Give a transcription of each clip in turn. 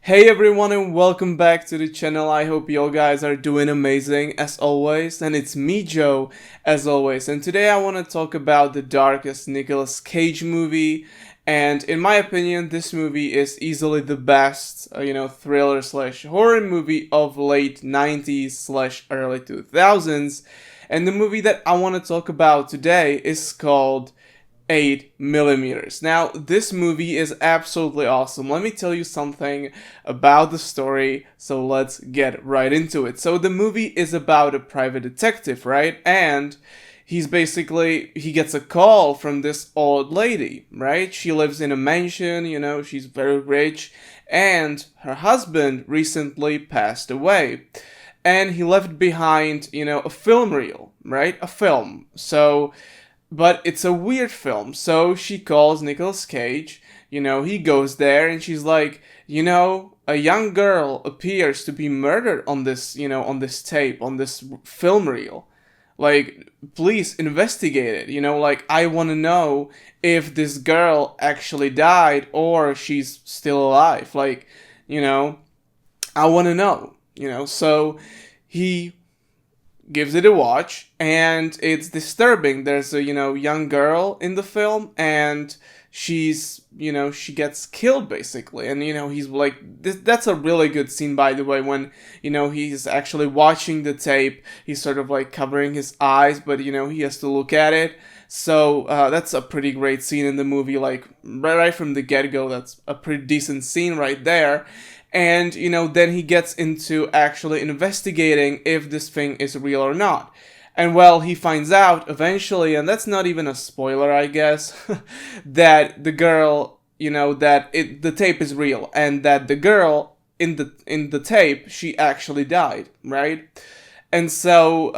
Hey everyone and welcome back to the channel. I hope you all guys are doing amazing as always, and it's me Joe as always, and today I want to talk about the darkest Nicolas Cage movie. And in my opinion, this movie is easily the best thriller slash horror movie of late 90s slash early 2000s. And the movie that I want to talk about today is called 8 millimeters. Now, this movie is absolutely awesome. Let me tell you something about the story, so let's get right into it. So the movie is about a private detective, right? And he gets a call from this old lady, right? She lives in a mansion, she's very rich, and her husband recently passed away. And he left behind, a film reel, right? A film. But it's a weird film, so she calls Nicolas Cage. He goes there and she's like, a young girl appears to be murdered on this, on this tape, on this film reel. Like, please investigate it. Like, I want to know if this girl actually died or she's still alive. Like, I want to know, So he gives it a watch, and it's disturbing. There's a young girl in the film, and she gets killed basically. And he's like, that's a really good scene, by the way, when he's actually watching the tape. He's sort of like covering his eyes, but he has to look at it. So that's a pretty great scene in the movie. Like right from the get-go, that's a pretty decent scene right there. And then he gets into actually investigating if this thing is real or not. And well, he finds out eventually, and that's not even a spoiler, I guess, that the girl, the tape is real, and that the girl in the tape, she actually died, right? And so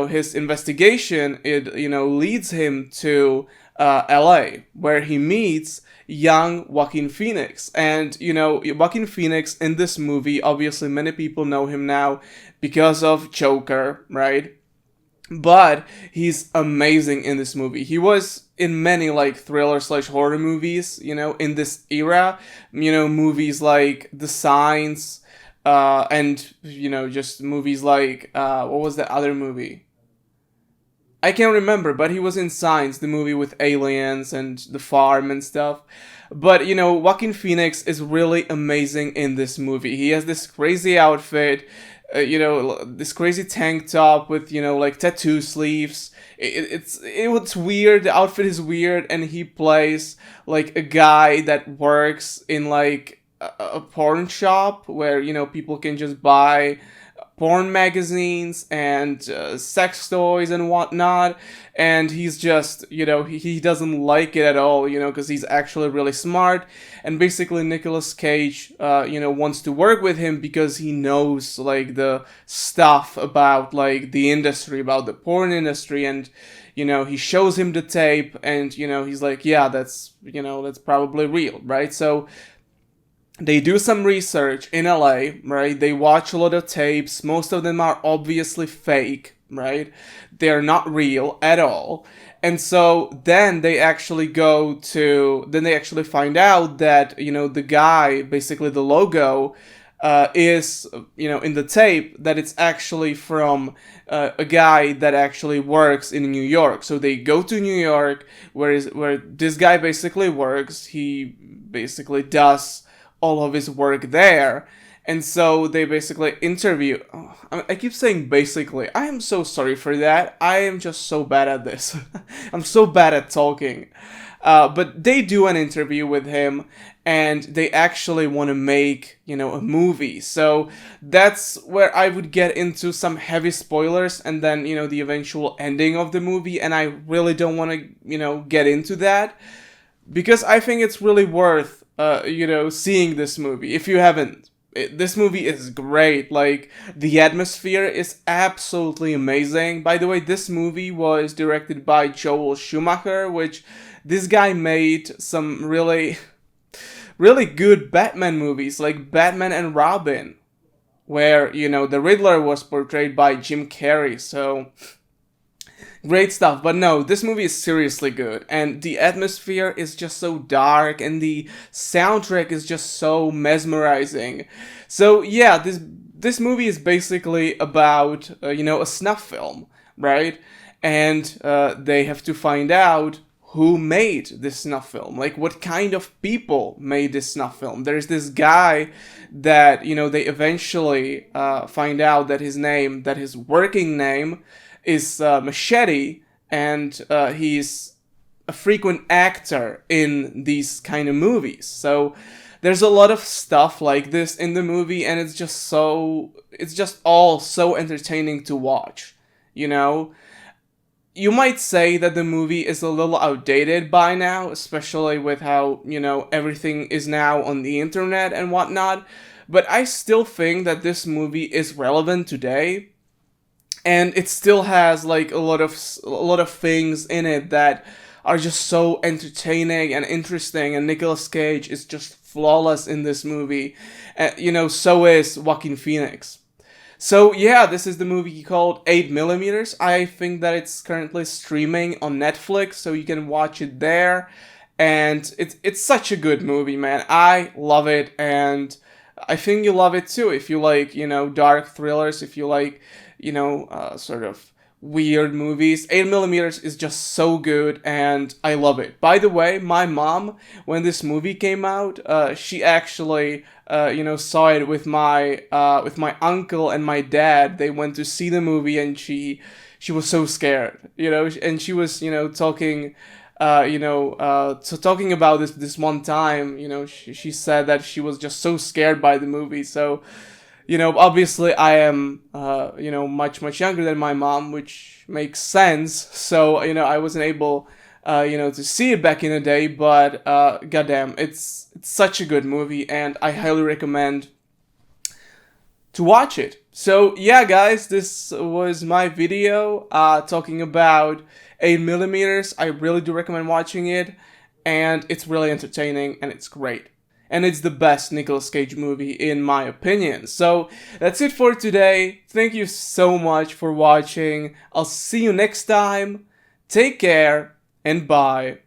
his investigation, it leads him to LA, where he meets young Joaquin Phoenix. And Joaquin Phoenix in this movie, obviously many people know him now because of Joker, right? But he's amazing in this movie. He was in many like thriller slash horror movies, in this era, movies like The Signs, and just movies like what was the other movie? I can't remember, but he was in Signs, the movie with aliens and the farm and stuff. But Joaquin Phoenix is really amazing in this movie. He has this crazy outfit, this crazy tank top with like tattoo sleeves. It's weird. The outfit is weird, and he plays like a guy that works in like a porn shop where people can just buy porn magazines and sex toys and whatnot. And he's just he doesn't like it at all, because he's actually really smart. And basically Nicolas Cage wants to work with him because he knows like the stuff about like the industry, about the porn industry. And he shows him the tape, and he's like, yeah, that's that's probably real, right? So they do some research in LA, right? They watch a lot of tapes. Most of them are obviously fake, right? They're not real at all. And so then they actually find out that, the guy, basically the logo, is, in the tape, that it's actually from a guy that actually works in New York. So they go to New York, where this guy basically works. He basically does all of his work there. And so they basically interview. I keep saying basically. I am so sorry for that. I am just so bad at this. I'm so bad at talking. But they do an interview with him, and they actually want to make, a movie. So that's where I would get into some heavy spoilers, and then, the eventual ending of the movie. And I really don't want to, get into that, because I think it's really worth seeing this movie. If you haven't, this movie is great. Like, the atmosphere is absolutely amazing. By the way, this movie was directed by Joel Schumacher, which this guy made some really, really good Batman movies, like Batman and Robin, where, the Riddler was portrayed by Jim Carrey. So Great stuff. But no, this movie is seriously good, and the atmosphere is just so dark, and the soundtrack is just so mesmerizing. So yeah, this movie is basically about a snuff film, right? And they have to find out who made this snuff film, like what kind of people made this snuff film. There's this guy that they eventually find out that his working name is Machete, and he's a frequent actor in these kind of movies. So there's a lot of stuff like this in the movie, and it's just all so entertaining to watch. You might say that the movie is a little outdated by now, especially with how, everything is now on the internet and whatnot. But I still think that this movie is relevant today. And it still has like a lot of things in it that are just so entertaining and interesting, and Nicolas Cage is just flawless in this movie. So is Joaquin Phoenix. So yeah, this is the movie called 8mm. I think that it's currently streaming on Netflix, so you can watch it there. And it's such a good movie, man. I love it, and I think you love it too if you like, dark thrillers, if you like, sort of weird movies. 8mm is just so good, and I love it. By the way, my mom, when this movie came out, she actually, saw it with my uncle and my dad. They went to see the movie, and she was so scared, and she was, talking. Talking about this one time, she said that she was just so scared by the movie. So, obviously I am, much younger than my mom, which makes sense. So, I wasn't able, to see it back in the day, but, goddamn, it's such a good movie, and I highly recommend to watch it. So, yeah, guys, this was my video, talking about 8mm. I really do recommend watching it, and it's really entertaining, and it's great. And it's the best Nicolas Cage movie, in my opinion. So, that's it for today. Thank you so much for watching. I'll see you next time. Take care, and bye.